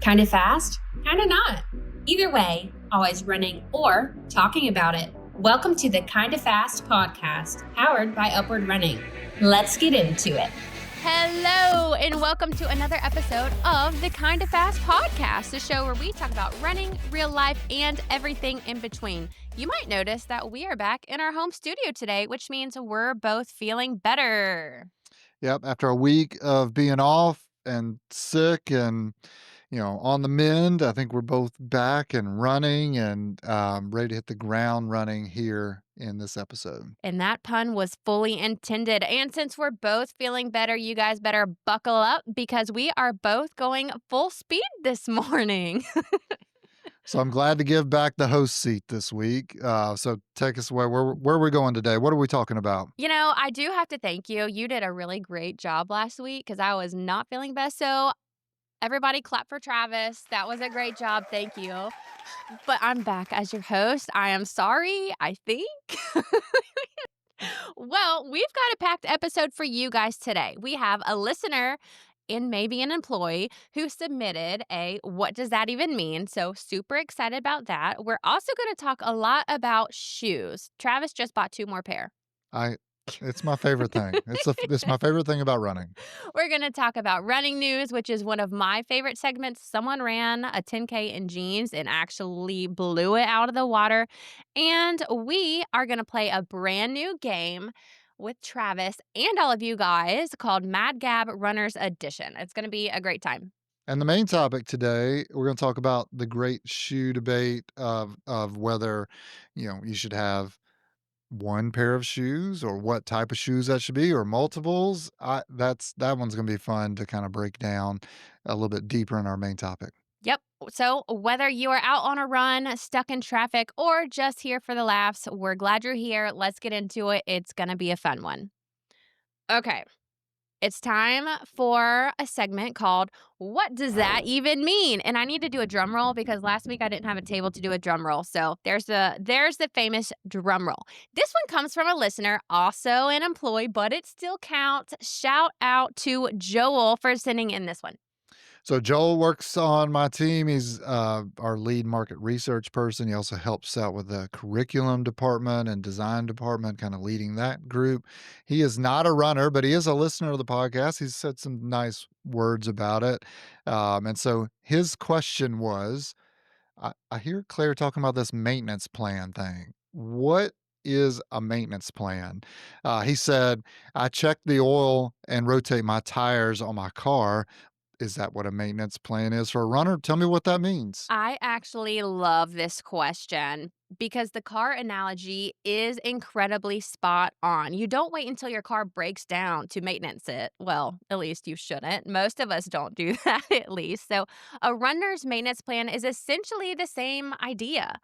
Kind of fast, kind of not. Either way, always running or talking about it. Welcome to the Kind of Fast podcast, powered by Upward Running. Let's get into it. Hello, and welcome to another episode of the Kind of Fast podcast, the show where we talk about running, real life, and everything in between. You might notice that we are back in our home studio today, which means we're both feeling better. Yep, after a week of being off and sick and, on the mend, I think we're both back and running and ready to hit the ground running here in this episode. And that pun was fully intended. And since we're both feeling better, you guys better buckle up because we are both going full speed this morning. So I'm glad to give back the host seat this week. So take us away. Where are we going today? What are we talking about? I do have to thank you. You did a really great job last week because I was not feeling best. So everybody clap for Travis. That was a great job. Thank you. But I'm back as your host. I am sorry, I think. Well, we've got a packed episode for you guys today. We have a listener and maybe an employee who submitted a what does that even mean? So super excited about that. We're also going to talk a lot about shoes. Travis just bought 2 more pair. It's my favorite thing. It's my favorite thing about running. We're going to talk about running news, which is one of my favorite segments. Someone ran a 10K in jeans and actually blew it out of the water. And we are going to play a brand new game with Travis and all of you guys called Mad Gab Runners Edition. It's going to be a great time. And the main topic today, we're going to talk about the great shoe debate of whether, you should have one pair of shoes or what type of shoes that should be or multiples. That one's going to be fun to kind of break down a little bit deeper in our main topic. Yep. So whether you are out on a run, stuck in traffic, or just here for the laughs, we're glad you're here. Let's get into it. It's going to be a fun one. Okay. It's time for a segment called What Does That Even Mean? And I need to do a drum roll because last week I didn't have a table to do a drum roll. So there's the famous drum roll. This one comes from a listener, also an employee, but it still counts. Shout out to Joel for sending in this one. So Joel works on my team. He's our lead market research person. He also helps out with the curriculum department and design department, kind of leading that group. He is not a runner, but he is a listener of the podcast. He's said some nice words about it. And so his question was, I hear Claire talking about this maintenance plan thing. What is a maintenance plan? He said, I check the oil and rotate my tires on my car. Is that what a maintenance plan is for a runner? Tell me what that means. I actually love this question because the car analogy is incredibly spot on. You don't wait until your car breaks down to maintenance it. Well, at least you shouldn't. Most of us don't do that, at least. So a runner's maintenance plan is essentially the same idea.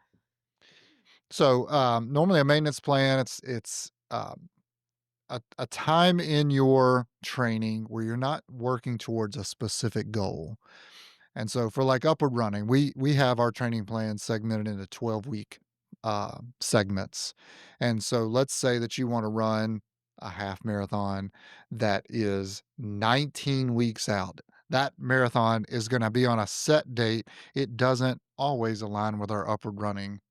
So normally a maintenance plan, it's a time in your training where you're not working towards a specific goal. And so for like upward running, we have our training plan segmented into 12-week segments. And so let's say that you want to run a half marathon that is 19 weeks out. That marathon is going to be on a set date. It doesn't always align with our upward running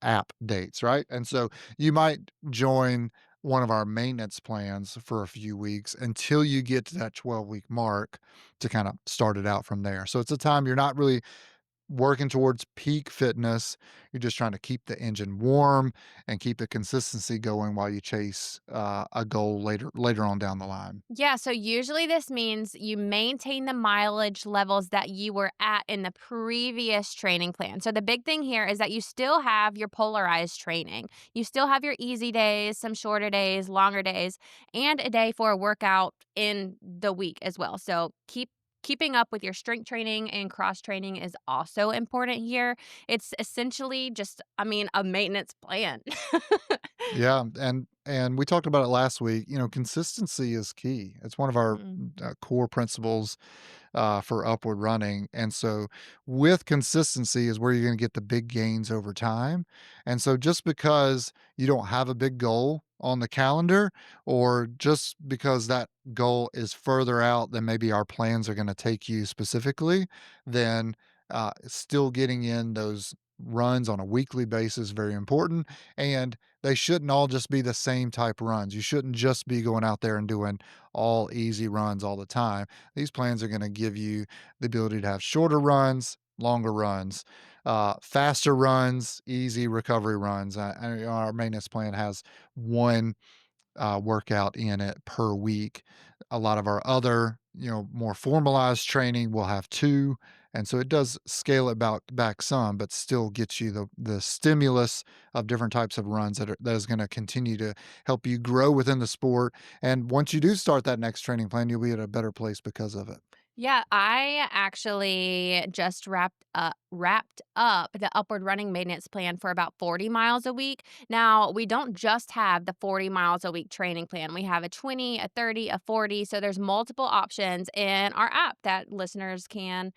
app dates, right? And so you might join one of our maintenance plans for a few weeks until you get to that 12-week mark to kind of start it out from there. So it's a time you're not really working towards peak fitness. You're just trying to keep the engine warm and keep the consistency going while you chase a goal later on down the line. Yeah, so usually this means you maintain the mileage levels that you were at in the previous training plan. So the big thing here is that you still have your polarized training. You still have your easy days, some shorter days, longer days, and a day for a workout in the week as well. So keeping up with your strength training and cross training is also important here. It's essentially just, a maintenance plan. Yeah, and and we talked about it last week. Consistency is key. It's one of our Mm. core principles for upward running. And so, with consistency is where you're going to get the big gains over time. And so, just because you don't have a big goal on the calendar, or just because that goal is further out than maybe our plans are going to take you specifically, then still getting in those runs on a weekly basis very important. And they shouldn't all just be the same type runs. You shouldn't just be going out there and doing all easy runs all the time. These plans are going to give you the ability to have shorter runs, longer runs, faster runs, easy recovery runs. Our maintenance plan has one workout in it per week. A lot of our other, more formalized training will have two. And so it does scale it back some, but still gets you the stimulus of different types of runs that is going to continue to help you grow within the sport. And once you do start that next training plan, you'll be at a better place because of it. Yeah, I actually just wrapped up the upward running maintenance plan for about 40 miles a week. Now, we don't just have the 40 miles a week training plan. We have a 20, a 30, a 40. So there's multiple options in our app that listeners can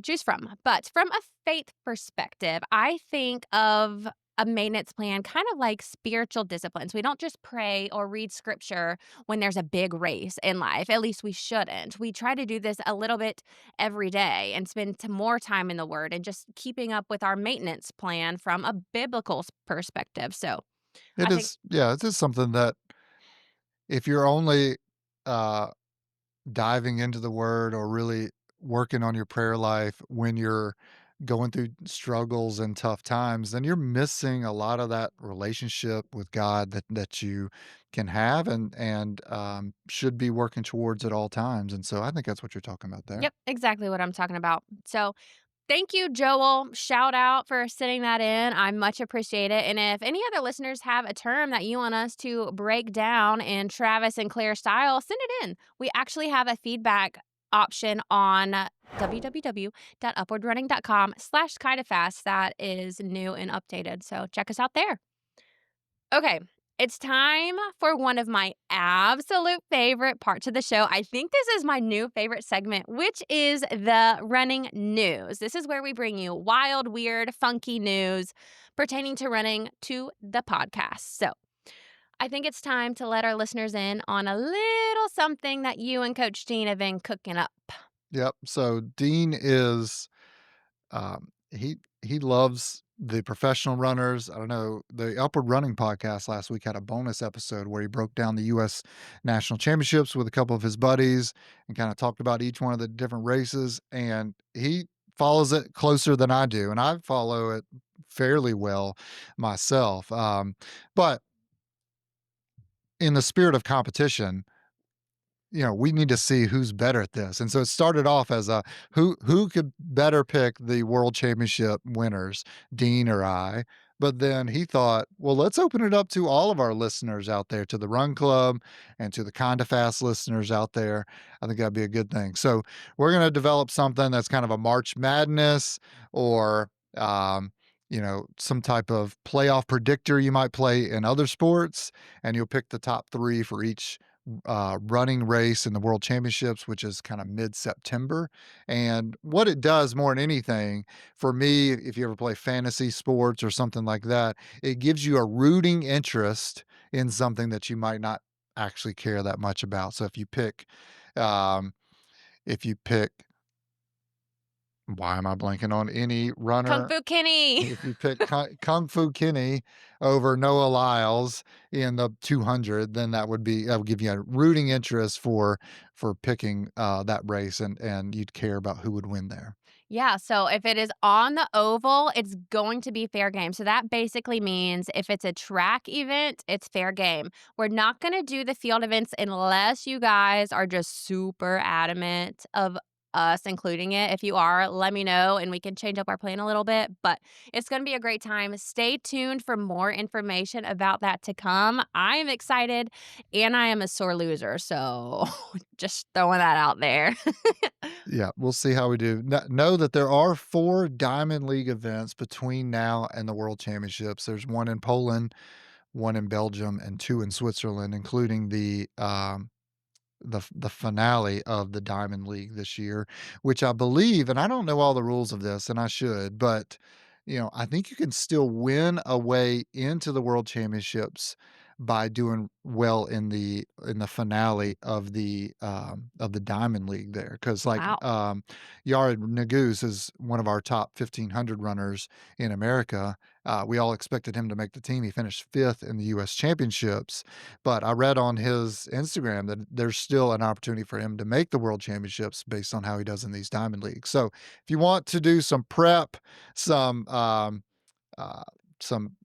choose from. But from a faith perspective, I think of a maintenance plan kind of like spiritual disciplines. We don't just pray or read scripture when there's a big race in life. At least we shouldn't. We try to do this a little bit every day and spend more time in the word and just keeping up with our maintenance plan from a biblical perspective. So It I think, is, yeah, it is something that if you're only uh, diving into the word or really working on your prayer life when you're going through struggles and tough times, then you're missing a lot of that relationship with God that you can have and should be working towards at all times. And so I think that's what you're talking about there. yep, exactly what I'm talking about. So thank you, Joel. Shout out for sending that in. I much appreciate it. And if any other listeners have a term that you want us to break down in Travis and Claire style, send it in. We actually have a feedback option on www.upwardrunning.com/kindofast that is new and updated. So check us out there. Okay, it's time for one of my absolute favorite parts of the show. I think this is my new favorite segment, which is the running news. This is where we bring you wild, weird, funky news pertaining to running to the podcast. So I think it's time to let our listeners in on a little something that you and Coach Dean have been cooking up. Yep. So Dean is he loves the professional runners. I don't know. The Upward Running podcast last week had a bonus episode where he broke down the U.S. national championships with a couple of his buddies and kind of talked about each one of the different races. And he follows it closer than I do, and I follow it fairly well myself. But in the spirit of competition, we need to see who's better at this. And so it started off as a who could better pick the world championship winners, Dean or I. But then he thought, well, let's open it up to all of our listeners out there, to the Run Club and to the Kinda Fast listeners out there. I think that'd be a good thing. So we're going to develop something that's kind of a March Madness or some type of playoff predictor you might play in other sports, and you'll pick the top three for each running race in the world championships, which is kind of mid September. And what it does more than anything for me, if you ever play fantasy sports or something like that, it gives you a rooting interest in something that you might not actually care that much about. So um, if you pick, why am I blanking on any Kung runner? Fu Kenny. If you pick Kung Fu Kenny over Noah Lyles in the 200, then that would give you a rooting interest for picking that race, and you'd care about who would win there. Yeah, so if it is on the oval, it's going to be fair game. So that basically means if it's a track event, it's fair game. We're not going to do the field events unless you guys are just super adamant of us including it. If you are, let me know and we can change up our plan a little bit, but it's going to be a great time. Stay tuned for more information about that to come. I am excited and I am a sore loser, so just throwing that out there. Yeah, we'll see how we do. Know that there are 4 Diamond League events between now and the World Championships. There's one in Poland, one in Belgium, and two in Switzerland, including the finale of the Diamond League this year, which I believe, and I don't know all the rules of this, and I should, but I think you can still win a way into the World Championships by doing well in the finale of the Diamond League there. Because like Wow. Yara Naguse is one of our top 1,500 runners in America. We all expected him to make the team. He finished fifth in the U.S. Championships, but I read on his Instagram that there's still an opportunity for him to make the World Championships based on how he does in these Diamond Leagues. So if you want to do some prep, some uh, some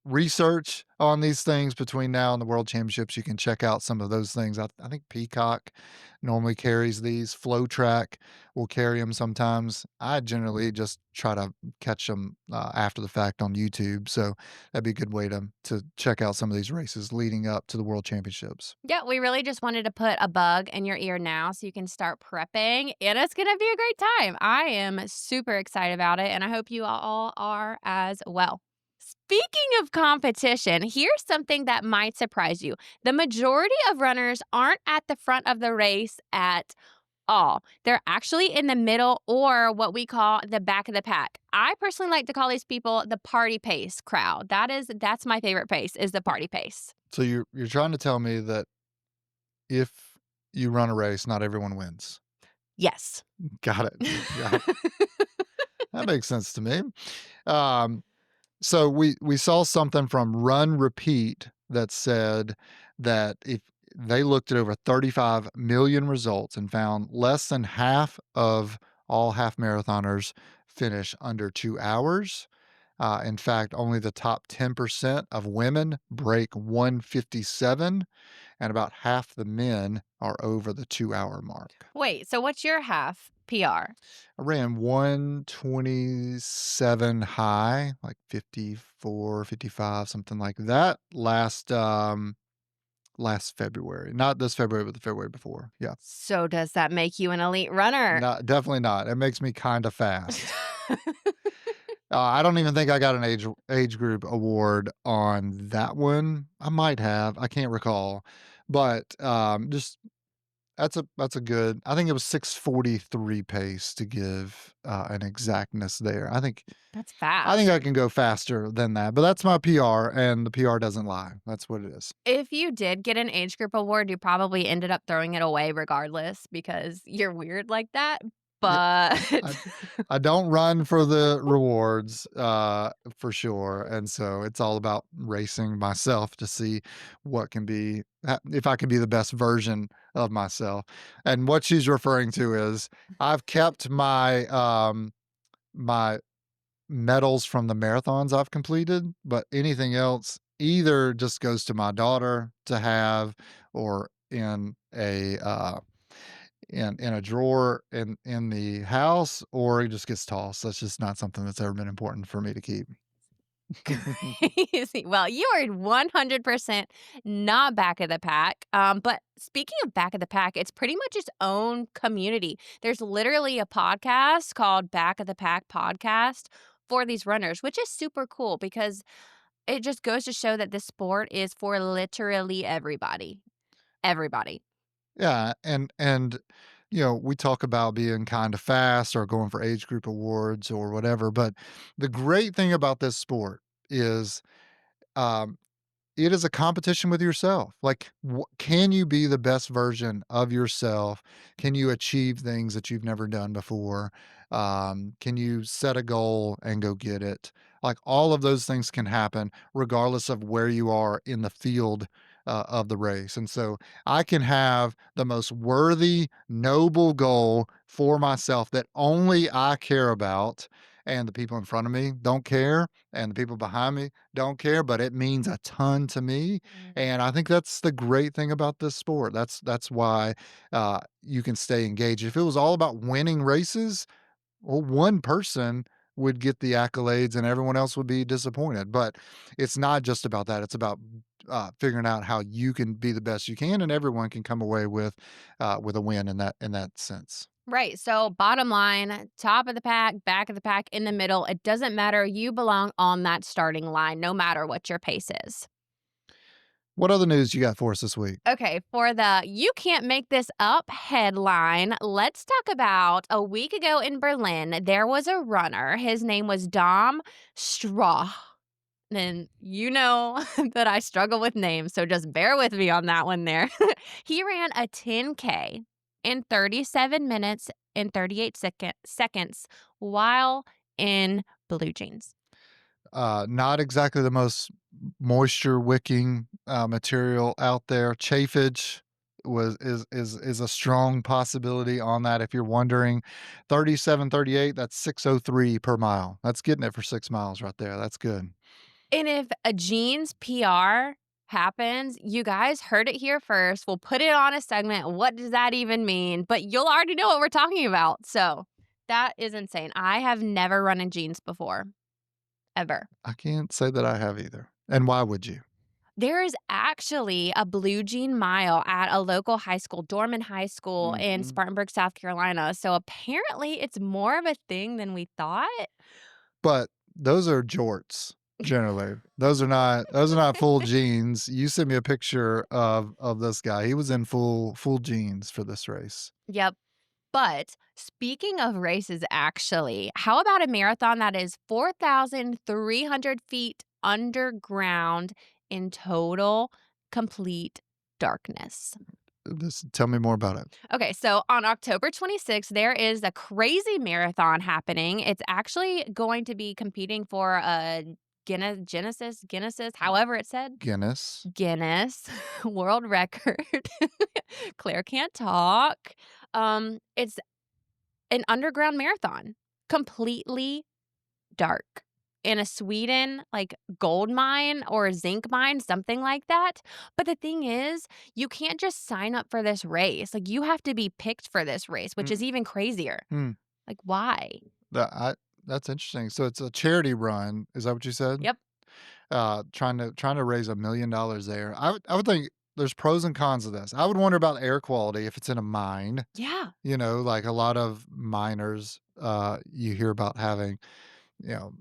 research on these things between now and the World Championships, you can check out some of those things. I think Peacock normally carries these. Flow Track will carry them sometimes. I generally just try to catch them after the fact on YouTube. So that'd be a good way to check out some of these races leading up to the World Championships. Yeah, we really just wanted to put a bug in your ear now so you can start prepping, and it's going to be a great time. I am super excited about it, and I hope you all are as well. Speaking of competition, here's something that might surprise you. The majority of runners aren't at the front of the race at all. They're actually in the middle or what we call the back of the pack. I personally like to call these people the party pace crowd. That's my favorite pace is the party pace. So you're trying to tell me that if you run a race, not everyone wins. Yes. Got it. Yeah, that makes sense to me. Um, So we saw something from Run Repeat that said that if they looked at over 35 million results and found less than half of all half marathoners finish under 2 hours. In fact, only the top 10% of women break 157, and about half the men are over the 2 hour mark. Wait, so what's your half PR? I ran 127 high, like 54, 55, something like that last February. Not this February, but the February before. Yeah. So does that make you an elite runner? Not definitely not. It makes me kind of fast. I don't even think I got an age group award on that one. I might have. I can't recall. But just that's a good. I think it was 6:43 pace to give an exactness there. That's I think fast. I can go faster than that, but that's my PR, and the PR doesn't lie. That's what it is. If you did get an age group award, you probably ended up throwing it away regardless because you're weird like that. Yeah, But I I don't run for the rewards, for sure, and so it's all about racing myself to see what can be if I can be the best version of myself. And what she's referring to is I've kept my medals from the marathons I've completed, but anything else either just goes to my daughter to have or in a drawer in the house, or it just gets tossed. That's just not something that's ever been important for me to keep. crazy. Well, you are 100% not back of the pack. But speaking of back of the pack, it's pretty much its own community. There's literally a podcast called Back of the Pack Podcast for these runners, which is super cool because it just goes to show that this sport is for literally everybody. Everybody. Yeah, and we talk about being kind of fast or going for age group awards or whatever, but the great thing about this sport is um it is a competition with yourself. Like, can you be the best version of yourself? Can you achieve things that you've never done before? Can you set a goal and go get it? Like, all of those things can happen regardless of where you are in the field of the race. And so I can have the most worthy, noble goal for myself that only I care about. And the people in front of me don't care. And the people behind me don't care, but it means a ton to me, and I think that's the great thing about this sport. That's why, you can stay engaged. If it was all about winning races, well, one person would get the accolades and everyone else would be disappointed, but it's not just about that. It's about, figuring out how you can be the best you can, and everyone can come away with a win in that sense. Right. So, bottom line, top of the pack, back of the pack, in the middle, it doesn't matter. You belong on that starting line, no matter what your pace is. What other news you got for us this week? Okay, for the "You Can't Make This Up" headline, let's talk about a week ago in Berlin, there was a runner. His name was Dom Straw. And you know that I struggle with names, so just bear with me on that one there. He ran a 10K in 37 minutes and 38 seconds while in blue jeans. Not exactly the most moisture wicking material out there. Chafage is a strong possibility on that. If you're wondering, 37, 38. That's 603 per mile. That's getting it for 6 miles right there. That's good. And if a jeans PR happens, you guys heard it here first. We'll put it on a segment. What does that even mean? But you'll already know what we're talking about. So that is insane. I have never run in jeans before, ever. I can't say that I have either. And why would you? There is actually a blue jean mile at a local high school, Dorman High School in Mhm. Spartanburg, South Carolina. So apparently it's more of a thing than we thought. But those are jorts generally. Those are not full jeans. You sent me a picture of this guy. He was in full jeans for this race. Yep. But speaking of races, actually, how about a marathon that is 4,300 feet underground in total complete darkness? Just tell me more about it. Okay, so on October 26th, there is a crazy marathon happening. It's actually going to be competing for a Guinness, however it's said. Guinness. Guinness world record. Claire can't talk. It's an underground marathon, completely dark in a Sweden, like, gold mine or a zinc mine, something like that. But the thing is, you can't just sign up for this race. Like, you have to be picked for this race, which is Mm, even crazier. hmm. Like, why? That I that's interesting. So it's a charity run. Is that what you said? Yep. Trying to raise $1 million there. I would think there's pros and cons of this. I would wonder about air quality if it's in a mine. Yeah. Like a lot of miners, you hear about having, you know,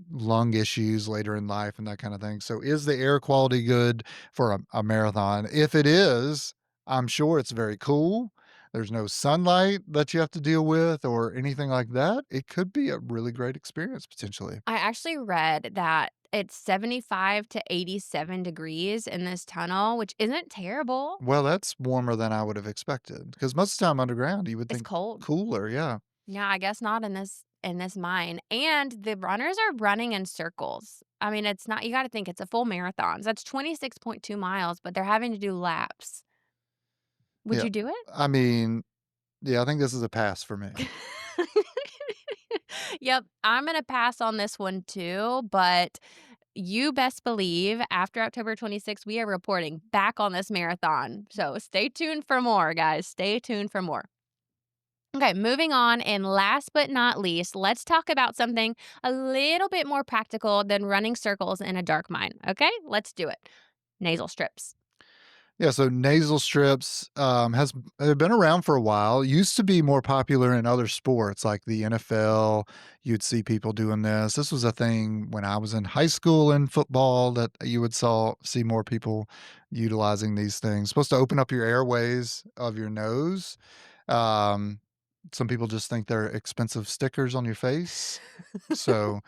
lung issues later in life and that kind of thing. So is the air quality good for a marathon? If it is, I'm sure it's very cool. There's no sunlight that you have to deal with or anything like that. It could be a really great experience potentially. I actually read that it's 75 to 87 degrees in this tunnel, which isn't terrible. Well, that's warmer than I would have expected because most of the time underground, you would It's think cold. cooler. Yeah. Yeah, I guess not in this mine. And the runners are running in circles. I mean, it's not you gotta think it's a full marathon. So that's 26.2 miles, but they're having to do laps. Would Yeah. you do I mean, yeah, I think this is a pass for me. it? Yep, I'm gonna pass on this one too, but you best believe after October 26th, we are reporting back on this marathon. So stay tuned for more, guys. Stay tuned for more. Okay, moving on. And last but not least, let's talk about something a little bit more practical than running circles in a dark mine. Okay, let's do it. Nasal strips. Yeah, so nasal strips have been around for a while. Used to be more popular in other sports like the NFL. You'd see people doing this. This was a thing when I was in high school in football that you would see more people utilizing these things. Supposed to open up your airways of your nose. Um, some people just think they're expensive stickers on your face. So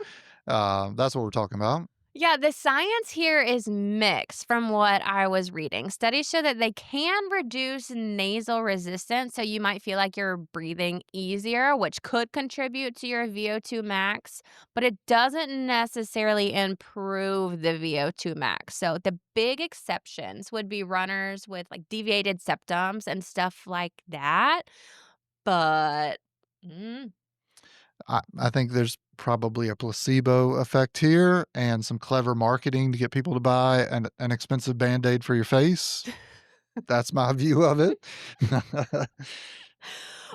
that's what we're talking about. Yeah, the science here is mixed from what I was reading. Studies show that they can reduce nasal resistance, so you might feel like you're breathing easier, which could contribute to your VO2 max, but it doesn't necessarily improve the VO2 max. So the big exceptions would be runners with like deviated septums and stuff like that. But mm, I think there's probably a placebo effect here and some clever marketing to get people to buy an expensive Band-Aid for your face. That's my view of it.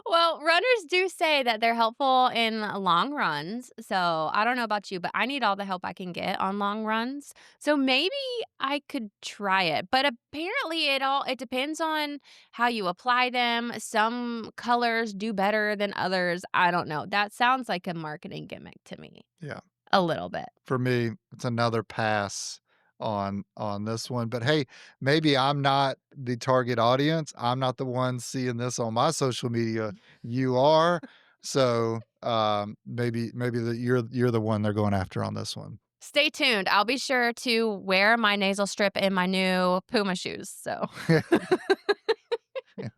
Well, runners do say that they're helpful in long runs. So I don't know about you, but I need all the help I can get on long runs. So maybe I could try it. But apparently it depends on how you apply them. Some colors do better than others. I don't know. That sounds like a marketing gimmick to me. Yeah. A little bit. For me, it's another pass on this one, but hey, maybe I'm not the target audience. I'm not the one seeing this on my social media. You are. So, maybe that you're the one they're going after on this one. Stay tuned. I'll be sure to wear my nasal strip in my new Puma shoes. So Yeah.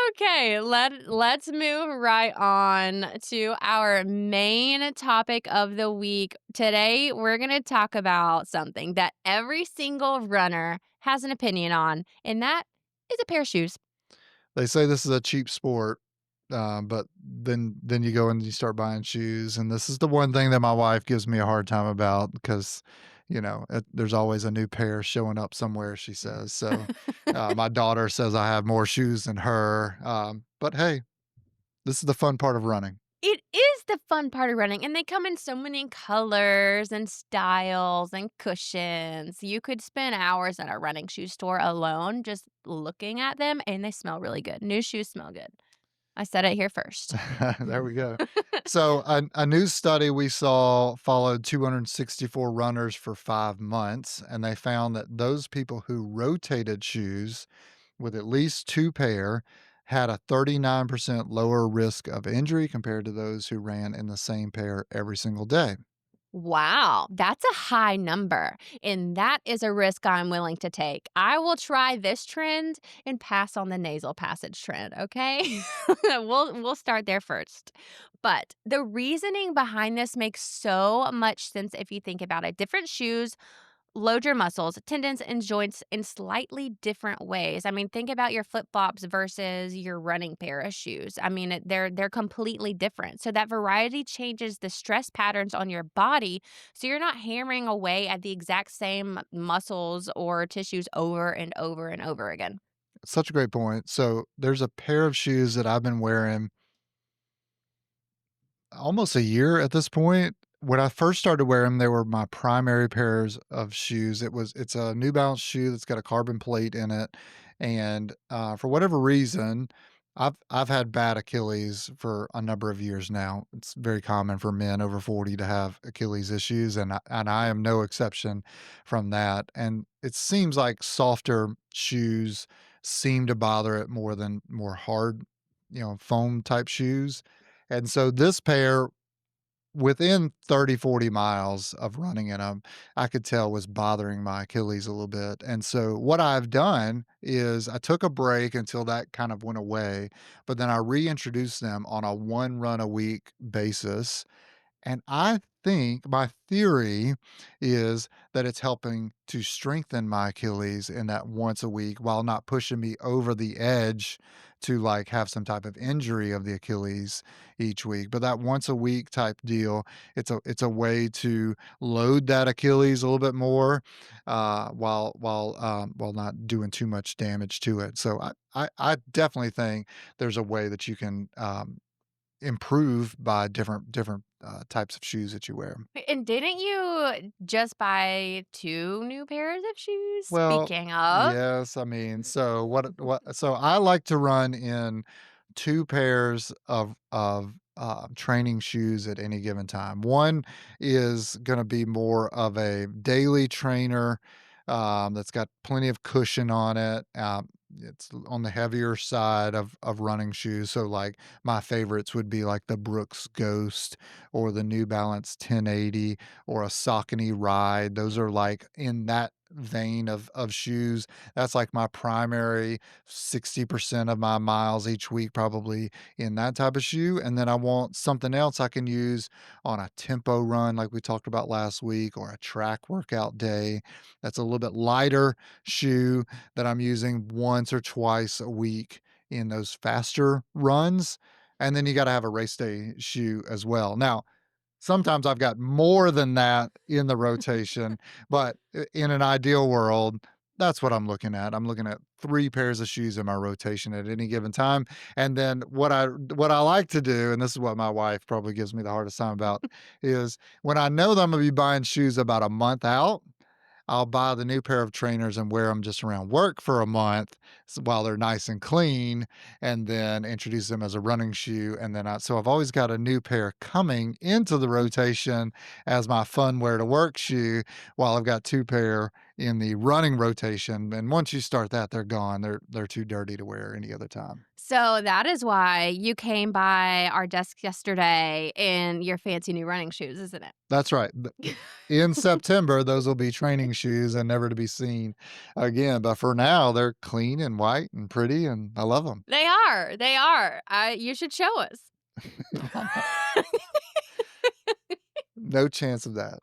okay, let's move right on to our main topic of the week. Today, we're going to talk about something that every single runner has an opinion on, and that is a pair of shoes. They say this is a cheap sport, but then you go and you start buying shoes, and this is the one thing that my wife gives me a hard time about because, there's always a new pair showing up somewhere, she says. So, my daughter says I have more shoes than her, but hey, this is the fun part of running. It is the fun part of running, and they come in so many colors and styles and cushions. You could spend hours at a running shoe store alone just looking at them, and they smell really good. New shoes smell good. I said it here first. There we go. So, a new study we saw followed 264 runners for 5 months, and they found that those people who rotated shoes with at least two pair had a 39% lower risk of injury compared to those who ran in the same pair every single day. Wow, that's a high number. And that is a risk I'm willing to take. I will try this trend and pass on the nasal passage trend, okay? We'll start there first. But the reasoning behind this makes so much sense if you think about it. Different shoes load your muscles, tendons, and joints in slightly different ways. I mean, think about your flip-flops versus your running pair of shoes. I mean, they're completely different. So that variety changes the stress patterns on your body, so you're not hammering away at the exact same muscles or tissues over and over and over again. Such a great point. So, there's a pair of shoes that I've been wearing almost a year at this point. When I first started wearing them, they were my primary pairs of shoes. It's a New Balance shoe that's got a carbon plate in it, and for whatever reason, I've had bad Achilles for a number of years now. It's very common for men over 40 to have Achilles issues, and I am no exception from that. And it seems like softer shoes seem to bother it more than more hard, foam type shoes. And so this pair, within 30, 40 miles of running in them, I could tell was bothering my Achilles a little bit. And so what I've done is I took a break until that kind of went away, but then I reintroduced them on a one run a week basis, and I think my theory is that it's helping to strengthen my Achilles in that once a week while not pushing me over the edge to like have some type of injury of the Achilles each week. But that once a week type deal, it's a way to load that Achilles a little bit more, while not doing too much damage to it. So I definitely think there's a way that you can improve by different types of shoes that you wear. And didn't you just buy 2 new pairs of shoes? Well, Speaking of. yes, I mean, so so I like to run in 2 pairs of training shoes at any given time. One is gonna be more of a daily trainer, that's got plenty of cushion on it. It's on the heavier side of running shoes, so, like, my favorites would be, like, the Brooks Ghost or the New Balance 1080 or a Saucony Ride. Those are, like, in that vein of shoes. That's, like, my primary 60% of my miles each week probably in that type of shoe, and then I want something else I can use on a tempo run like we talked about last week or a track workout day that's a little bit lighter shoe that I'm using once or twice a week in those faster runs, and then you gotta have a race day shoe as well. Now, sometimes I've got more than that in the rotation, but in an ideal world, That's what I'm looking at. I'm looking at 3 pairs of shoes in my rotation at any given time, and then what I like to do, and this is what my wife probably gives me the hardest time about, is when I know that I'm gonna be buying shoes about a month out, I'll buy the new pair of trainers and wear them just around work for a month while they're nice and clean, and then introduce them as a running shoe. And then so I've always got a new pair coming into the rotation as my fun wear to work shoe, while I've got 2 pair in the running rotation. And once you start that, they're gone. They're too dirty to wear any other time. So that is why you came by our desk yesterday in your fancy new running shoes, isn't it? That's right. In September, those will be training shoes and never to be seen again. But for now, they're clean and white and pretty, and I love them. They are. They are. You should show us. No chance of that.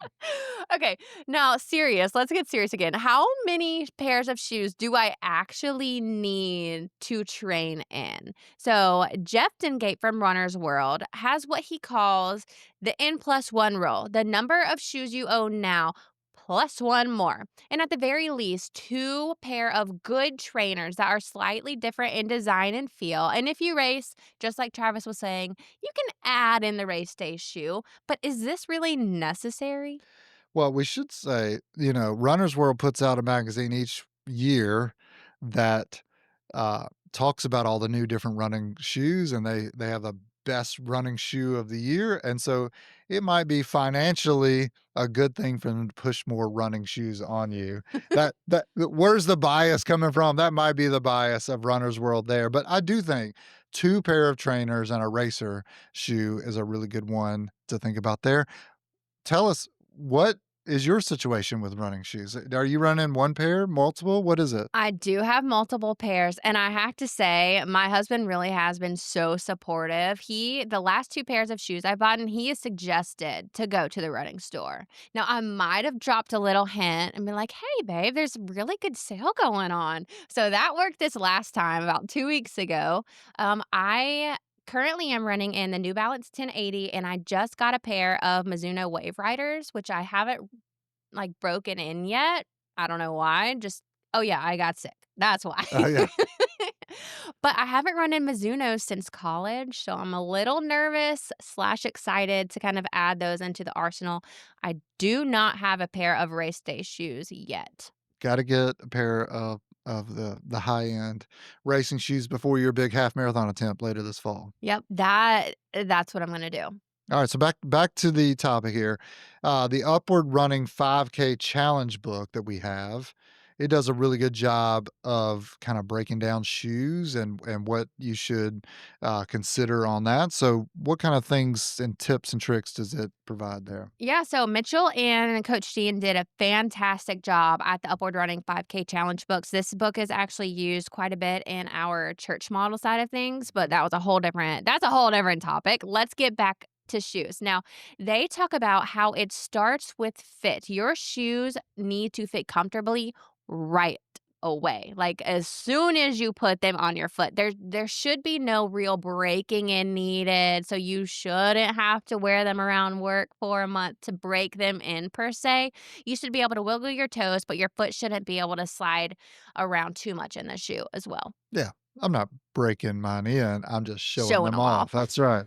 Okay, now serious. Let's get serious again. How many pairs of shoes do I actually need to train in? So, Jeff Dengate from Runner's World has what he calls the N plus one rule, the number of shoes you own now plus one more. And at the very least, 2 pair of good trainers that are slightly different in design and feel. And if you race, just like Travis was saying, you can add in the race day shoe. But is this really necessary? Well, we should say, Runner's World puts out a magazine each year that talks about all the new different running shoes, and they have the best running shoe of the year. And so it might be financially a good thing for them to push more running shoes on you. Where's the bias coming from? That might be the bias of Runner's World there. But I do think 2 pair of trainers and a racer shoe is a really good one to think about there. Tell us, what is your situation with running shoes? Are you running 1 pair, multiple? What is it? I do have multiple pairs, and I have to say, my husband really has been so supportive. The last 2 pairs of shoes I bought, and he has suggested to go to the running store. Now, I might have dropped a little hint and been like, hey, babe, there's a really good sale going on. So that worked this last time about 2 weeks ago. I currently am running in the New Balance 1080, and I just got a pair of Mizuno Wave Riders, which I haven't like broken in yet. I don't know why. Oh yeah, I got sick. That's why. Oh, yeah. But I haven't run in Mizuno since college, so I'm a little nervous slash excited to kind of add those into the arsenal. I do not have a pair of race day shoes yet. Gotta get a pair of the high-end racing shoes before your big half marathon attempt later this fall. Yep, that's what I'm gonna do. Alright, so back to the topic here. The Upward Running 5K challenge book that we have, it does a really good job of kinda breaking down shoes and what you should, consider on that. So what kind of things and tips and tricks does it provide there? Yeah, so Mitchell and Coach Dean did a fantastic job at the Upward Running 5K Challenge books. This book is actually used quite a bit in our church model side of things, but that's a whole different topic. Let's get back to shoes. Now, they talk about how it starts with fit. Your shoes need to fit comfortably right away. Like as soon as you put them on your foot, there should be no real breaking in needed. So you shouldn't have to wear them around work for a month to break them in per se. You should be able to wiggle your toes, but your foot shouldn't be able to slide around too much in the shoe as well. Yeah, I'm not breaking mine in, I'm just showing Showing them them off. off. That's right.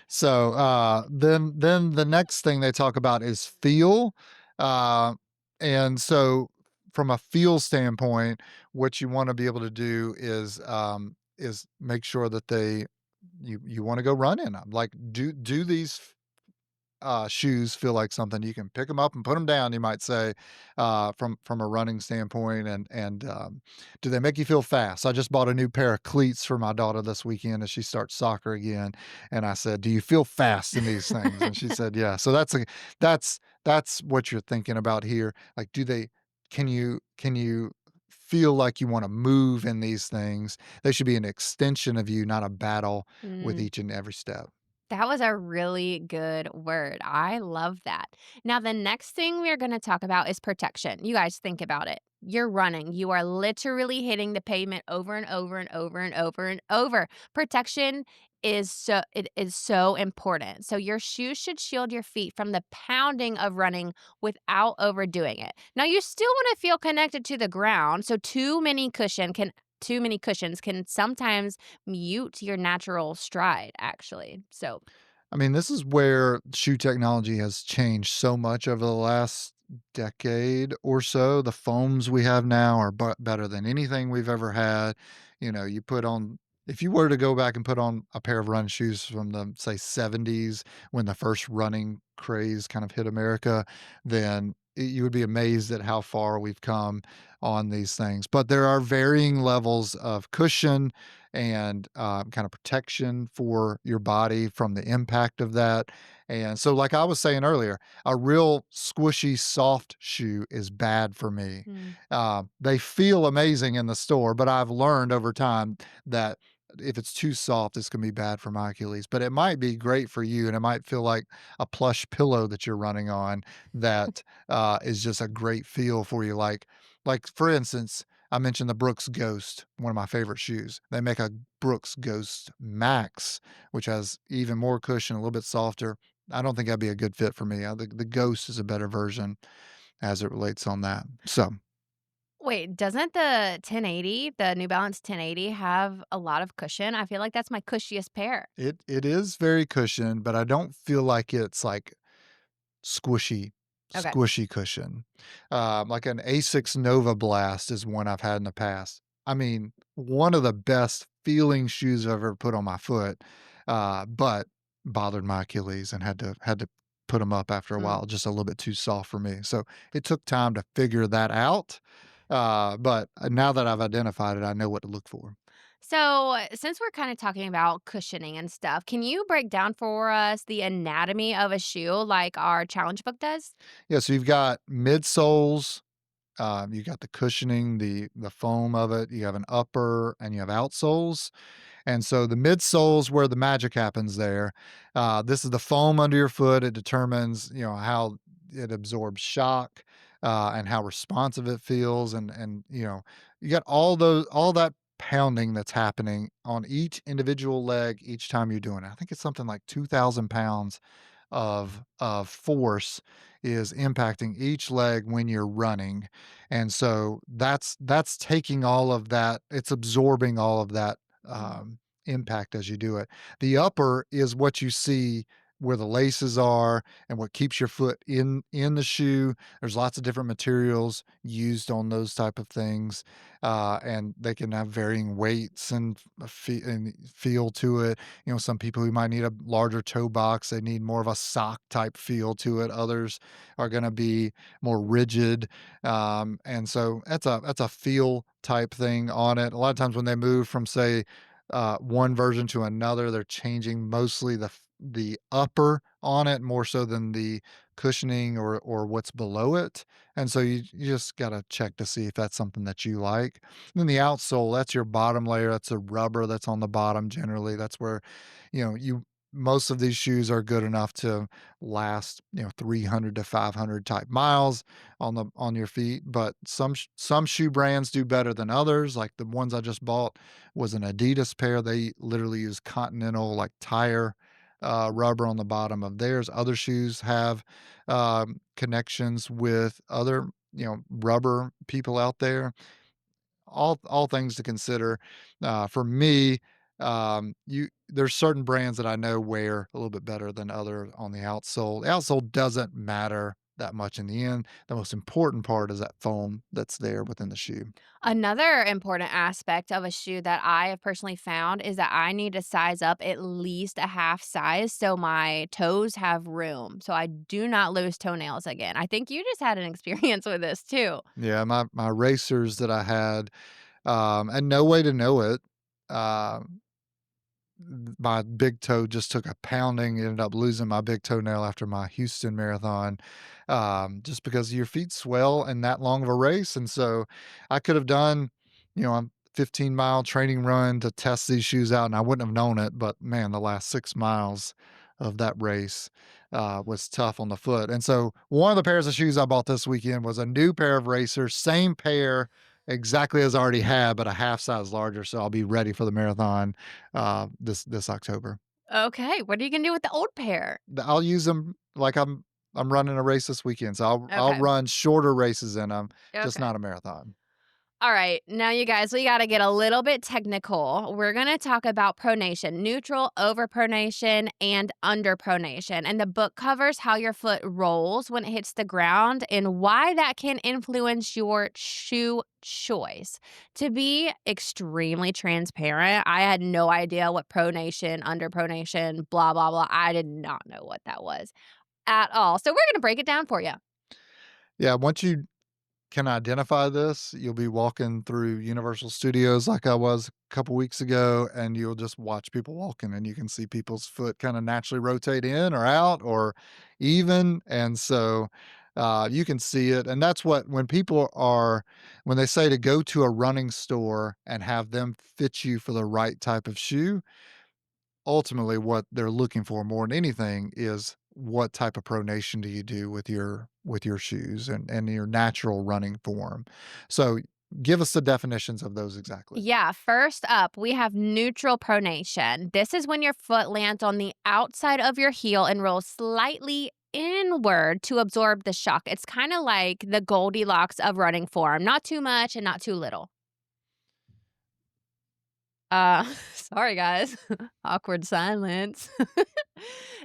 So, then the next thing they talk about is feel. Uh, and so from a feel standpoint, what you wanna be able to do is make sure that you wanna go run in 'em. Like, do these shoes feel like something you can pick them up and put them down, you might say, from a running standpoint, and do they make you feel fast? I just bought a new pair of cleats for my daughter this weekend as she starts soccer again, and I said, "Do you feel fast in these things?" And she said, "Yeah." So that's what you're thinking about here. Like, can you feel like you want to move in these things? They should be an extension of you, not a battle with Mm. each and every step. That was a really good word. I love that. Now, the next thing we're going to talk about is protection. You guys think about it. You're running. You are literally hitting the pavement over and over and over and over and over. Protection it is so important. So your shoes should shield your feet from the pounding of running without overdoing it. Now you still want to feel connected to the ground, so too many cushions can sometimes mute your natural stride actually. So, I mean, this is where shoe technology has changed so much over the last decade or so. The foams we have now are better than anything we've ever had. You put on, if you were to go back and put on a pair of run shoes from the, say, 70s when the first running craze kind of hit America, then you would be amazed at how far we've come on these things. But there are varying levels of cushion and kind of protection for your body from the impact of that. And so, like I was saying earlier, a real squishy, soft shoe is bad for me. mm, They feel amazing in the store, but I've learned over time that if it's too soft, it's going to be bad for my Achilles. But it might be great for you, and it might feel like a plush pillow that you're running on that is just a great feel for you. Like for instance, I mentioned the Brooks Ghost, one of my favorite shoes. They make a Brooks Ghost Max, which has even more cushion, a little bit softer. I don't think that'd be a good fit for me. The Ghost is a better version as it relates on that. So wait, doesn't the 1080, the New Balance 1080 have a lot of cushion? I feel like that's my cushiest pair. it is very cushioned, but I don't feel like it's like squishy, Okay. squishy cushion. Like an Asics Nova Blast is one I've had in the past. I mean, one of the best feeling shoes I've ever put on my foot, but bothered my Achilles and had to put them up after a Mm. while, just a little bit too soft for me. So it took time to figure that out. But now that I've identified it, I know what to look for. So, since we're kind of talking about cushioning and stuff, can you break down for us the anatomy of a shoe like our challenge book does? Yeah, so you've got midsoles. You got the cushioning, the foam of it. You have an upper and you have outsoles. And so the midsole's where the magic happens there. This is the foam under your foot. It determines, how it absorbs shock, and how responsive it feels. And you got all that pounding that's happening on each individual leg each time you're doing it. I think it's something like 2,000 pounds of force is impacting each leg when you're running. And so that's taking all of that, it's absorbing all of that Mm, impact as you do it. The upper is what you see where the laces are and what keeps your foot in the shoe. There's lots of different materials used on those type of things, and they can have varying weights and feel to it. Some people who might need a larger toe box, they need more of a sock type feel to it. Others are going to be more rigid, and so that's a feel type thing on it. A lot of times when they move from, say, one version to another, they're changing mostly the upper on it more so than the cushioning or what's below it. And so you just got to check to see if that's something that you like. And then the outsole, that's your bottom layer. That's a rubber that's on the bottom generally. That's where, you most of these shoes are good enough to last, 300 to 500 type miles on your feet, but some shoe brands do better than others. Like the ones I just bought was an Adidas pair. They literally use Continental like tire rubber on the bottom of theirs. Other shoes have connections with other, rubber people out there. All things to consider. For me, you there's certain brands that I know wear a little bit better than other on the outsole. The outsole doesn't matter that much in the end. The most important part is that foam that's there within the shoe. Another important aspect of a shoe that I have personally found is that I need to size up at least a half size so my toes have room, so I do not lose toenails again. I think you just had an experience with this too. Yeah, my racers that I had, and no way to know it. My big toe just took a pounding, ended up losing my big toenail after my Houston marathon, just because your feet swell in that long of a race. And so I could have done, a 15-mile training run to test these shoes out, and I wouldn't have known it. But man, the last 6 miles of that race was tough on the foot. And so one of the pairs of shoes I bought this weekend was a new pair of racers, same pair exactly as I already have, but a half size larger, so I'll be ready for the marathon, this October. Okay, what are you gonna do with the old pair? I'll use them like I'm running a race this weekend, so I'll Okay, run shorter races in them, just okay. not a marathon. All right, now you guys, we got to get a little bit technical. We're going to talk about pronation, neutral, overpronation, and underpronation. And the book covers how your foot rolls when it hits the ground and why that can influence your shoe choice. To be extremely transparent, I had no idea what pronation, underpronation, blah, blah, blah. I did not know what that was at all. So we're going to break it down for you. Yeah, once you can identify this, you'll be walking through Universal Studios like I was a couple weeks ago, and you'll just watch people walking, and you can see people's foot kind of naturally rotate in or out or even. And so you can see it. And that's what, when they say to go to a running store and have them fit you for the right type of shoe, ultimately what they're looking for more than anything is what type of pronation do you do with your shoes and your natural running form. So give us the definitions of those exactly. Yeah, first up, we have neutral pronation. This is when your foot lands on the outside of your heel and rolls slightly inward to absorb the shock. It's kind of like the Goldilocks of running form, not too much and not too little. Sorry guys. Awkward silence.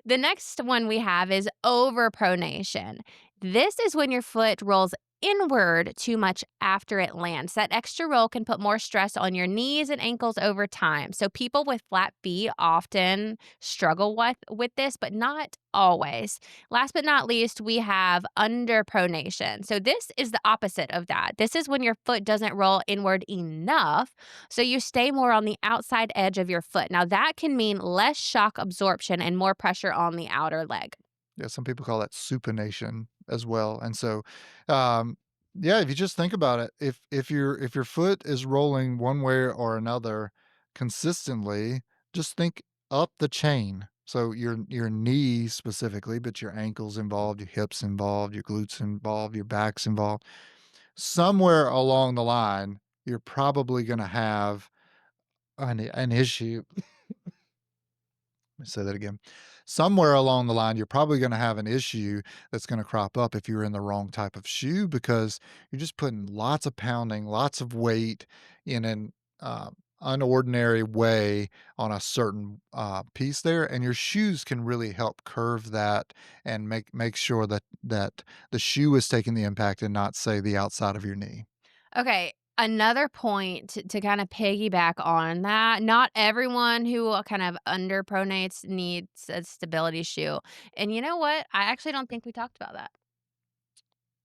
The next one we have is overpronation. This is when your foot rolls inward too much after it lands. That extra roll can put more stress on your knees and ankles over time. So people with flat feet often struggle with this, but not always. Last but not least, we have underpronation. So this is the opposite of that. This is when your foot doesn't roll inward enough, so you stay more on the outside edge of your foot. Now that can mean less shock absorption and more pressure on the outer leg. Yeah, some people call that supination as well. And so um yeah, if you just think about it, if your foot is rolling one way or another consistently, just think up the chain. So your knee specifically, but your ankles involved, your hips involved, your glutes involved, your back's involved. Somewhere along the line, you're probably going to have an issue. Let me say that again. Somewhere along the line, you're probably going to have an issue that's going to crop up if you're in the wrong type of shoe because you're just putting lots of pounding, lots of weight in an unordinary way on a certain piece there, and your shoes can really help curve that and make sure that the shoe is taking the impact and not say the outside of your knee. Okay, another point to kind of piggyback on that, not everyone who kind of underpronates needs a stability shoe. And you know what? I actually don't think we talked about that.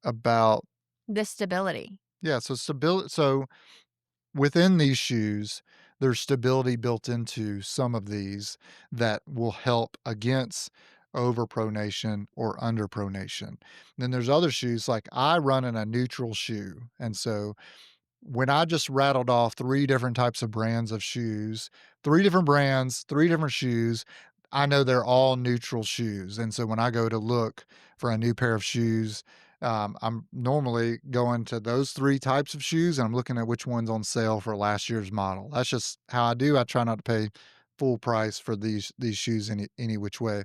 About The stability. yeah, so stability. So within these shoes, there's stability built into some of these that will help against overpronation or underpronation. Then there's other shoes like I run in a neutral shoe. And so when I just rattled off 3 different types of brands of shoes, 3 different brands, 3 different shoes, I know they're all neutral shoes, and so when I go to look for a new pair of shoes, I'm normally going to those 3 types of shoes, and I'm looking at which one's on sale for last year's model. That's just how I do. I try not to pay full price for these shoes any which way.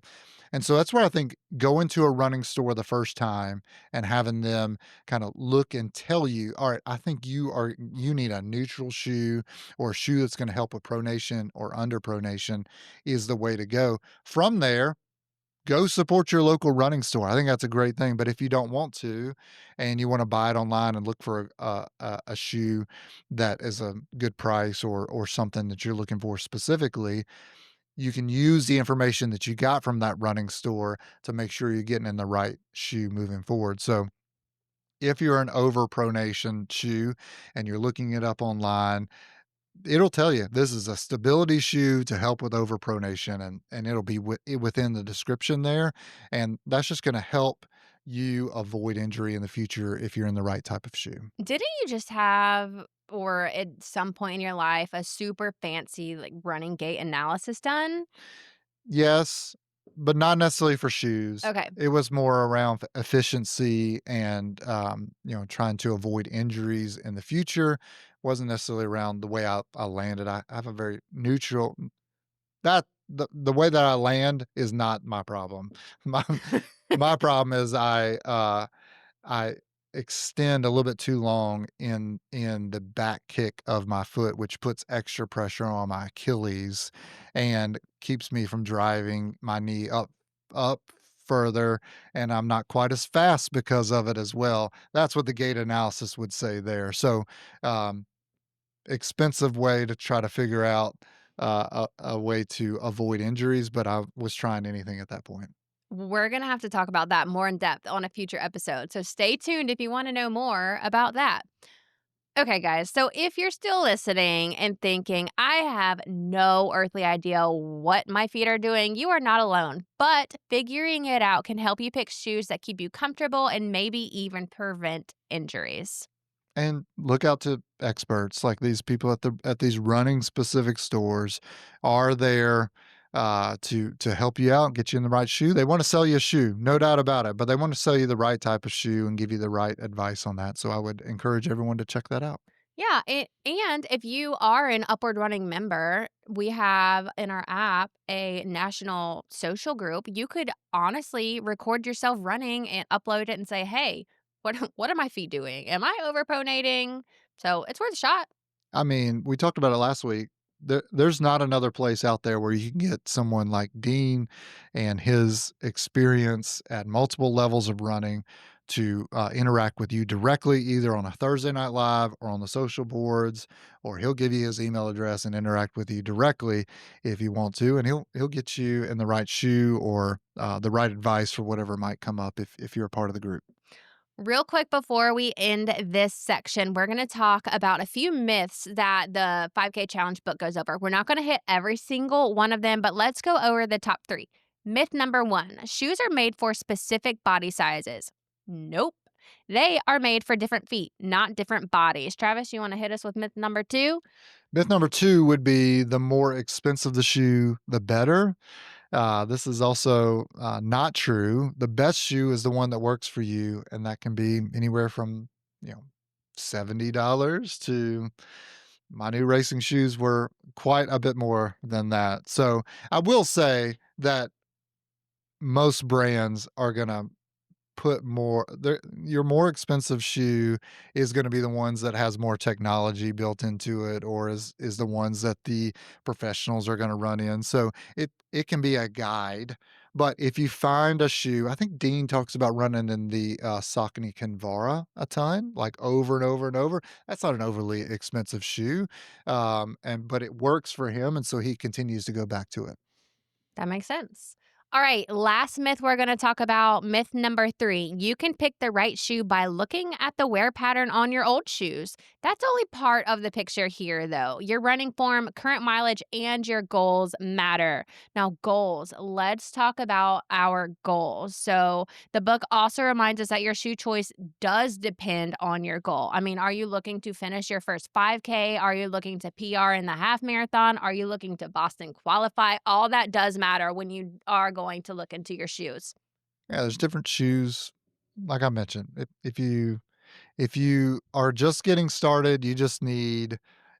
And so that's where I think going to a running store the first time and having them kind of look and tell you, all right, I think you need a neutral shoe or a shoe that's going to help with pronation or underpronation is the way to go. From there, go support your local running store. I think that's a great thing. But if you don't want to, and you want to buy it online and look for a shoe that is a good price or something that you're looking for specifically, you can use the information that you got from that running store to make sure you're getting in the right shoe moving forward. So if you're an overpronation shoe and you're looking it up online, it'll tell you this is a stability shoe to help with overpronation, and it'll be within the description there, and that's just going to help you avoid injury in the future if you're in the right type of shoe. Didn't you just have, or at some point in your life, a super fancy like running gait analysis done? Yes, but not necessarily for shoes. Okay. It was more around efficiency and, trying to avoid injuries in the future. Wasn't necessarily around the way I landed. I have a very neutral that the way that I land is not my problem. My my problem is I extend a little bit too long in the back kick of my foot, which puts extra pressure on my Achilles and keeps me from driving my knee up further, and I'm not quite as fast because of it as well. That's what the gait analysis would say there. So, um, expensive way to try to figure out a way to avoid injuries, but I was trying anything at that point. We're going to have to talk about that more in depth on a future episode. So stay tuned if you want to know more about that. Okay, guys. So if you're still listening and thinking, I have no earthly idea what my feet are doing, you are not alone. But figuring it out can help you pick shoes that keep you comfortable and maybe even prevent injuries. And look out to experts like these people at these running specific stores are there to help you out and get you in the right shoe. They want to sell you a shoe, no doubt about it, but they want to sell you the right type of shoe and give you the right advice on that. So I would encourage everyone to check that out. Yeah, and if you are an Upward Running member, we have in our app a national social group. You could honestly record yourself running and upload it and say, "Hey, what what are my feet doing? Am I overpronating?" So it's worth a shot. I mean, we talked about it last week. There's not another place out there where you can get someone like Dean and his experience at multiple levels of running to interact with you directly, either on a Thursday Night Live or on the social boards, or he'll give you his email address and interact with you directly if you want to, and he'll get you in the right shoe or the right advice for whatever might come up if you're a part of the group. Real quick before we end this section, we're going to talk about a few myths that the 5K challenge book goes over. We're not going to hit every single one of them, but let's go over the top 3. Myth number 1, shoes are made for specific body sizes. Nope. They are made for different feet, not different bodies. Travis, you want to hit us with myth number 2? Myth number two would be the more expensive the shoe, the better. This is also not true. The best shoe is the one that works for you, and that can be anywhere from you know $70 to my new racing shoes were quite a bit more than that. So I will say that most brands are gonna put more your more expensive shoe is gonna be the ones that has more technology built into it or is the ones that the professionals are gonna run in. So it can be a guide, but if you find a shoe I think Dean talks about running in the, Saucony Kinvara a ton, like over and over and over. That's not an overly expensive shoe, but it works for him, and so he continues to go back to it. That makes sense. All right, last myth we're going to talk about, myth number 3. You can pick the right shoe by looking at the wear pattern on your old shoes. That's only part of the picture here, though. Your running form, current mileage, and your goals matter. Now, goals. Let's talk about our goals. So, the book also reminds us that your shoe choice does depend on your goal. I mean, are you looking to finish your first 5K? Are you looking to PR in the half marathon? Are you looking to Boston qualify? All that does matter when you are going to look into your shoes. Yeah, there's different shoes, like I mentioned. If you are just getting started, you just need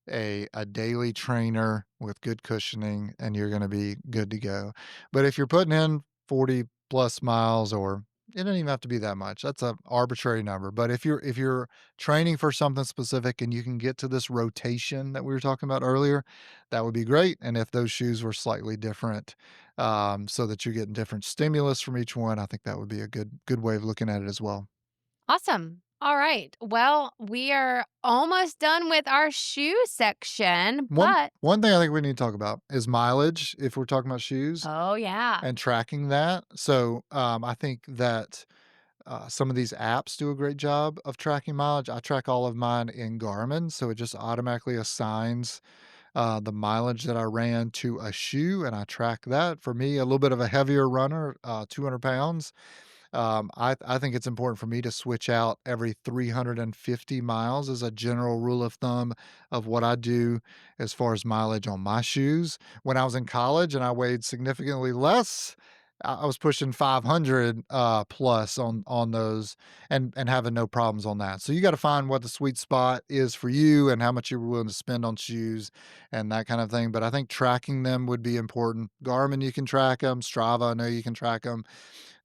a daily trainer with good cushioning and you're gonna be good to go. But if you're putting in 40 plus miles or it doesn't even have to be that much. That's a arbitrary number. But if you're training for something specific and you can get to this rotation that we were talking about earlier, that would be great. And if those shoes were slightly different, so that you're getting different stimulus from each one, I think that would be a good way of looking at it as well. Awesome. All right. Well, we are almost done with our shoe section, One but one thing I think we need to talk about is mileage if we're talking about shoes oh, yeah. and tracking that. So, I think that, some of these apps do a great job of tracking mileage. I track all of mine in Garmin, so it just automatically assigns, the mileage that I ran to a shoe, and I track that. For me, a little bit of a heavier runner, 200 pounds, I think it's important for me to switch out every 350 miles as a general rule of thumb of what I do as far as mileage on my shoes. When I was in college and I weighed significantly less, I was pushing 500 plus on those and having no problems on that. So you got to find what the sweet spot is for you and how much you're willing to spend on shoes and that kind of thing. But I think tracking them would be important. Garmin, you can track them. Strava, I know you can track them.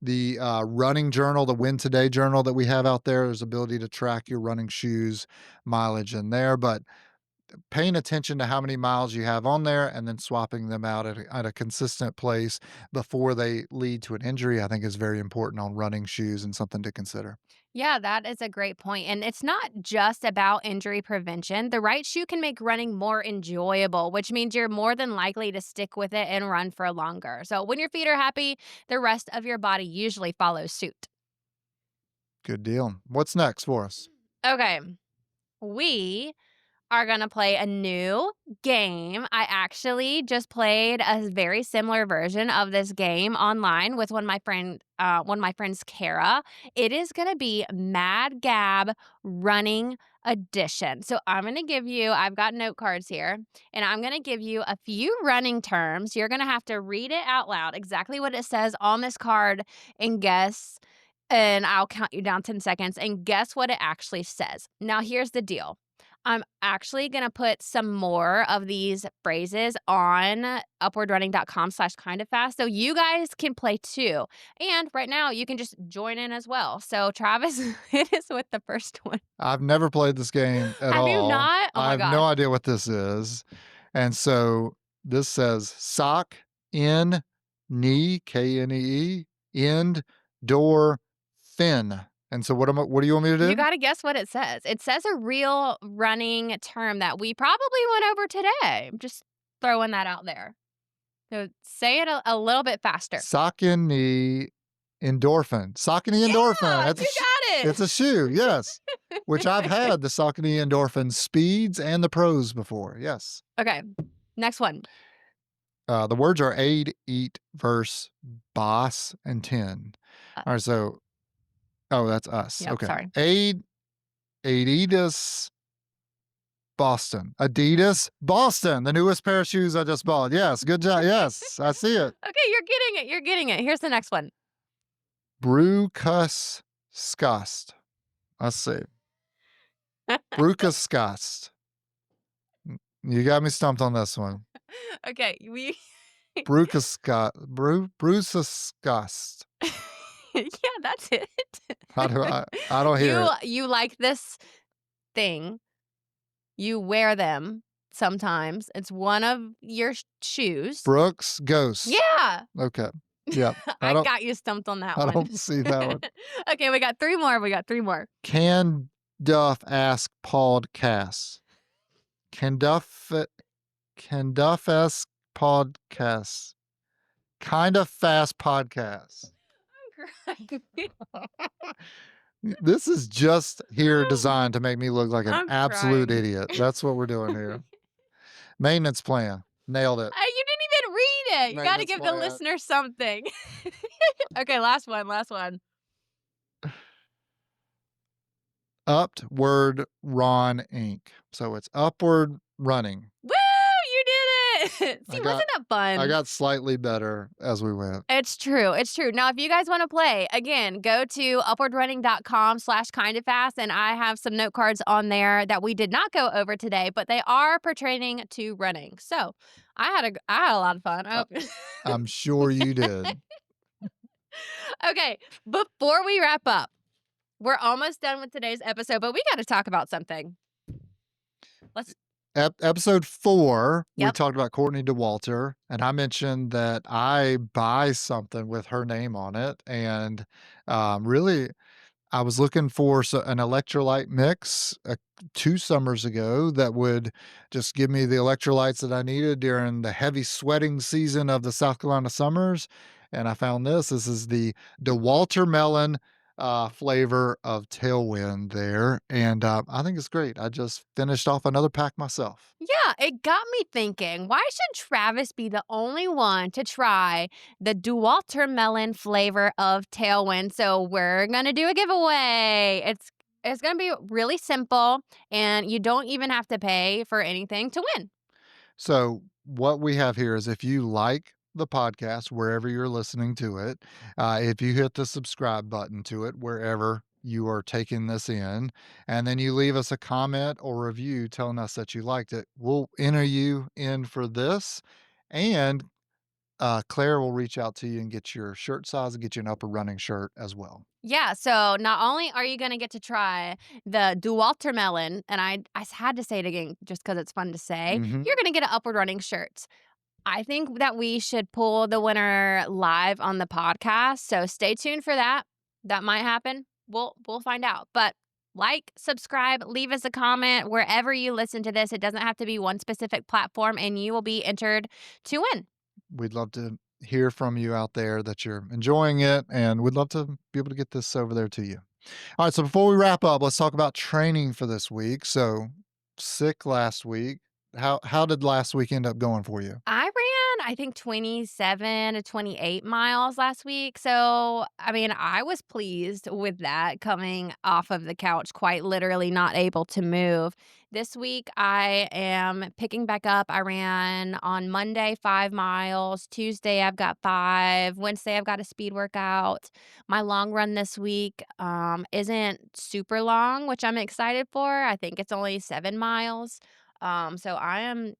The running journal, the Win Today journal that we have out there, there's ability to track your running shoes mileage in there. But paying attention to how many miles you have on there and then swapping them out at a consistent place before they lead to an injury, I think is very important on running shoes and something to consider. Yeah, that is a great point. And it's not just about injury prevention. The right shoe can make running more enjoyable, which means you're more than likely to stick with it and run for longer. So when your feet are happy, the rest of your body usually follows suit. Good deal. What's next for us? Okay. We are going to play a new game. I actually just played a very similar version of this game online with one of my friends, Kara. It is going to be Mad Gab Running Edition. So I've got note cards here, and I'm going to give you a few running terms. You're going to have to read it out loud, exactly what it says on this card, and guess. And I'll count you down 10 seconds and guess what it actually says. Now, here's the deal. I'm actually going to put some more of these phrases on upwardrunning.com/kindofast so you guys can play too. And right now you can just join in as well. So Travis, hit us with the first one. I've never played this game at Have you all. not? Oh I my have no gosh. idea what this is. And so this says sock in knee, Knee, end, door, fin. And so what do you want me to You do? got to guess what it says. It says a real running term that we probably went over today. I'm just throwing that out there. So say it a little bit faster. Sock in knee, endorphin. Saucony endorphin. Yeah, you got It's it. a shoe, yes. Which I've had the Saucony endorphin speeds and the pros before. Yes. Okay, next one. The words are aid, eat, verse, boss, and 10. Uh, All right, so that's us. Yep, Okay. sorry. Adidas, Boston. Adidas, Boston, the newest pair of shoes I just bought. Yes, good job. Yes, I see it. Okay, you're getting it. You're getting it. Here's the next one. Brew, cuss, scust. Let's see. Brucuscust. You got me stumped on this one. Okay, Brucuscust. yeah, that's it. How do I don't hear it. You like this thing. You wear them sometimes. It's one of your shoes. Brooks, ghost. Yeah. Okay. Yeah. I got you stumped on that one. I don't see that one. Okay, we got three more. Can Duff ask podcast? Can Duff ask podcast? Kind of fast podcast. I'm crying. This is just here designed to make me look like an I'm absolute crying. idiot. That's what we're doing here. Maintenance plan. Nailed it. You didn't even read it. You got to Maintenance give the plan. listener something. Okay, last one. Upward Ron Inc. So it's upward running. Woo! You did it. See, wasn't that fun? I got slightly better as we went. It's true. Now, if you guys want to play, again, go to upwardrunning.com/kindofast, and I have some note cards on there that we did not go over today, but they are pertaining to running. So I had a lot of fun. I'm sure you did. Okay, before we wrap up, we're almost done with today's episode, but we got to talk about something. Episode 4, we Yep. talked about Courtney Dauwalter, and I mentioned that I buy something with her name on it, and really, I was looking for an electrolyte mix 2 summers ago that would just give me the electrolytes that I needed during the heavy sweating season of the South Carolina summers, and I found this. This is the Dauwaltermelon flavor of Tailwind there, and I think it's great. I just finished off another pack myself. Yeah, it got me thinking, why should Travis be the only one to try the Dauwaltermelon flavor of Tailwind? So we're going to do a giveaway. It's going to be really simple, and you don't even have to pay for anything to win. So what we have here is if you like the podcast wherever you're listening to it. If you hit the subscribe button to it wherever you are taking this in, and then you leave us a comment or review telling us that you liked it, we'll enter you in for this. And Claire will reach out to you and get your shirt size and get you an upper running shirt as well. Yeah, so not only are you gonna get to try the Dauwaltermelon, and I had to say it again just because it's fun to say, Hmm. you're gonna get an upward running shirt. I think that we should pull the winner live on the podcast, so stay tuned for that. That might happen. We'll find out. But like, subscribe, leave us a comment wherever you listen to this. It doesn't have to be one specific platform, and you will be entered to win. We'd love to hear from you out there that you're enjoying it, and we'd love to be able to get this over there to you. All right, so before we wrap up, let's talk about training for this week. So, sick last week. How did last week end up going for you? I ran, I think, 27 to 28 miles last week. So, I mean, I was pleased with that coming off of the couch, quite literally not able to move. This week, I am picking back up. I ran on Monday 5 miles. Tuesday, I've got 5. Wednesday, I've got a speed workout. My long run this week isn't super long, which I'm excited for. I think it's only 7 miles. So I'm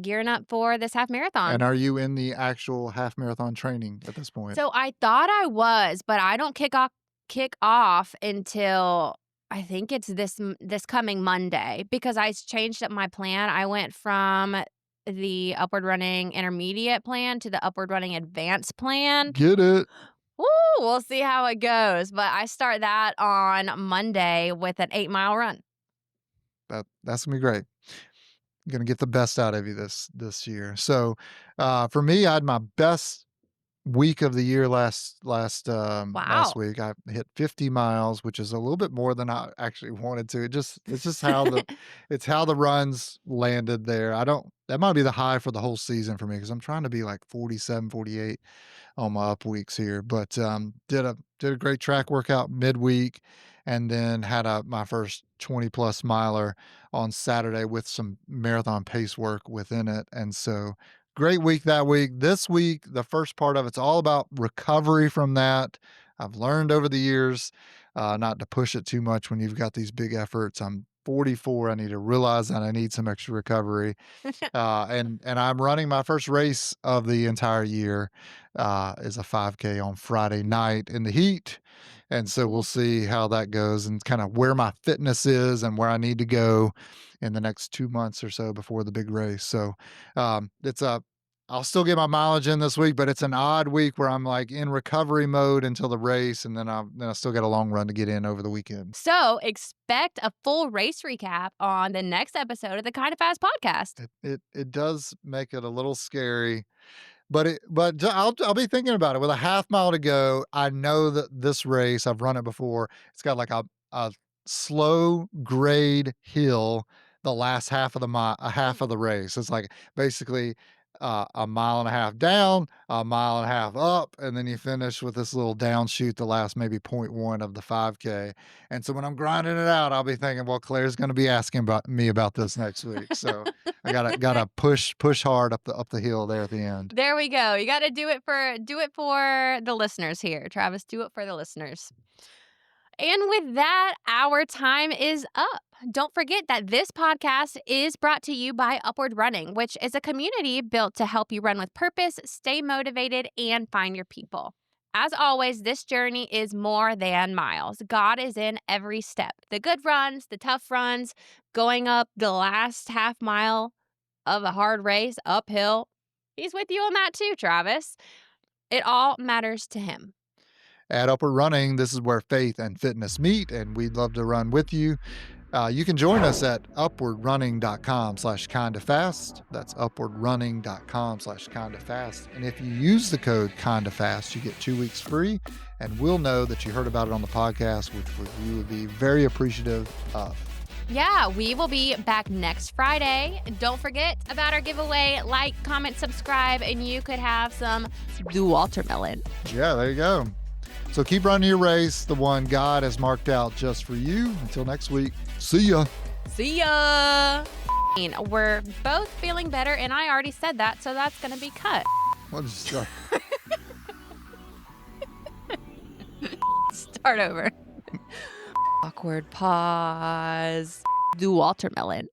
gearing up for this half And marathon. are you in the actual half marathon training at this point? So I thought I was, but I don't kick off until I think it's this coming Monday because I changed up my plan. I went from the upward running intermediate plan to the upward running advanced plan. Get it. Woo, we'll see how it goes. But I start that on Monday with an 8-mile run. That's gonna be great. Gonna get the best out of you this year. So, for me, I had my best week of the year last Wow. week. I hit 50 miles, which is a little bit more than I actually wanted to. It's just how the runs landed there. I don't That might be the high for the whole season for me because I'm trying to be like 47, 48 on my up weeks here. But did a great track workout midweek, and then had my first 20 plus miler on Saturday with some marathon pace work within it. And so great week that week. This week, the first part of it's all about recovery from that. I've learned over the years not to push it too much when you've got these big efforts. I'm 44. I need to realize that I need some extra recovery. And I'm running my first race of the entire year is a 5K on Friday night in the heat. And so we'll Ooh. see how that goes and kind of where my fitness is and where I need to go in the next 2 months or so before the big race. So it's a I'll still get my mileage in this week, but it's an odd week where I'm like in recovery mode until the race, and then I still got a long run to get in over the weekend. So expect a full race recap on the next episode of the Kind of Fast podcast. It does make it a little scary. I'll be thinking about it with a half mile to go. I know that this race, I've run it before. It's got like a slow grade hill the last half of the mile, a half of the race. It's like basically a mile and a half down, a mile and a half up, and then you finish with this little downshoot the last maybe point one of the 5K. And so when I'm grinding it out, I'll be thinking, well, Claire's going to be asking about me about this next week. So I gotta push hard up the hill there at the end. There we go. You got to do it for the listeners here, Travis. Do it for the listeners. And with that, our time is up. Don't forget that this podcast is brought to you by Upward Running, which is a community built to help you run with purpose, stay motivated, and find your people. As always, this journey is more than miles. God is in every step. The good runs, the tough runs, going up the last half mile of a hard race uphill. He's with you on that too, Travis. It all matters to him. At Upward Running, this is where faith and fitness meet, and we'd love to run with you. You can join us at upwardrunning.com/kindofast. That's upwardrunning.com/kindofast. And if you use the code kindofast, you get 2 weeks free, and we'll know that you heard about it on the podcast, which we would be very appreciative of. Yeah, we will be back next Friday. Don't forget about our giveaway. Like, comment, subscribe, and you could have some Dauwaltermelon. Yeah, there you go. So keep running your race, the one God has marked out just for you. Until next week, see ya. See ya. We're both feeling better, and I already said that, so that's going to be cut. We'll just start. Start over. Awkward pause. Dauwaltermelon.